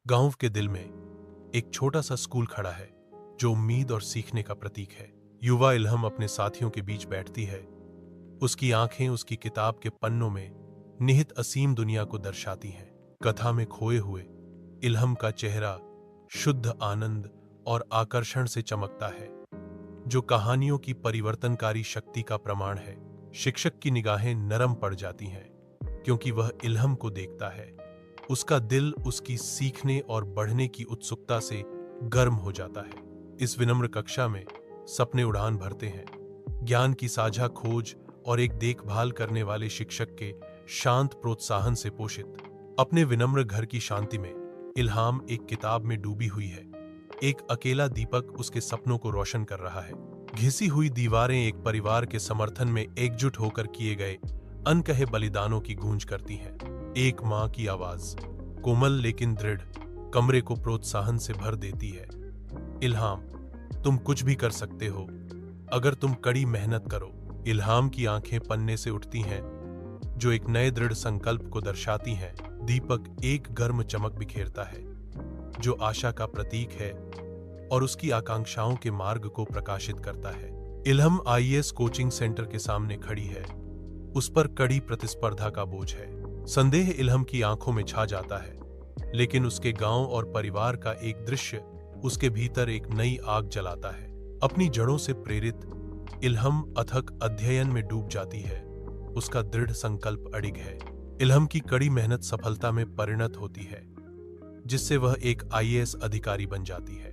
गांव के दिल में एक छोटा सा स्कूल खड़ा है जो उम्मीद और सीखने का प्रतीक है। युवा इल्हम अपने साथियों के बीच बैठती है। उसकी आंखें उसकी किताब के पन्नों में निहित असीम दुनिया को दर्शाती हैं। कथा में खोए हुए इल्हम का चेहरा शुद्ध आनंद और आकर्षण से चमकता है, जो कहानियों की परिवर्तनकारी शक्ति का प्रमाण है। शिक्षक की निगाहें नरम पड़ जाती हैं क्योंकि वह इल्हम को देखता है। उसका दिल उसकी सीखने और बढ़ने की उत्सुकता से गर्म हो जाता है। इस विनम्र कक्षा में सपने उड़ान भरते हैं। ज्ञान की साझा खोज और एक देखभाल करने वाले शिक्षक के शांत प्रोत्साहन से पोषित। अपने विनम्र घर की शांति में इल्हाम एक किताब में डूबी हुई है। एक अकेला दीपक उसके सपनों को रोशन कर रहा है। घिसी हुई दीवारें एक परिवार के समर्थन में एकजुट होकर किए गए अनकहे बलिदानों की गूंज करती हैं। एक मां की आवाज, कोमल लेकिन दृढ़, कमरे को प्रोत्साहन से भर देती है। इल्हाम, तुम कुछ भी कर सकते हो अगर तुम कड़ी मेहनत करो। इल्हाम की आंखें पन्ने से उठती हैं, जो एक नए दृढ़ संकल्प को दर्शाती हैं। दीपक एक गर्म चमक बिखेरता है, जो आशा का प्रतीक है और उसकी आकांक्षाओं के मार्ग को प्रकाशित करता है। इल्हम आईएएस कोचिंग सेंटर के सामने खड़ी है। उस पर कड़ी प्रतिस्पर्धा का बोझ है। संदेह इल्हम की आंखों में छा जाता है, लेकिन उसके गांव और परिवार का एक दृश्य उसके भीतर एक नई आग जलाता है। अपनी जड़ों से प्रेरित इल्हम अथक अध्ययन में डूब जाती है। उसका दृढ़ संकल्प अडिग है। इल्हम की कड़ी मेहनत सफलता में परिणत होती है, जिससे वह एक आईएएस अधिकारी बन जाती है।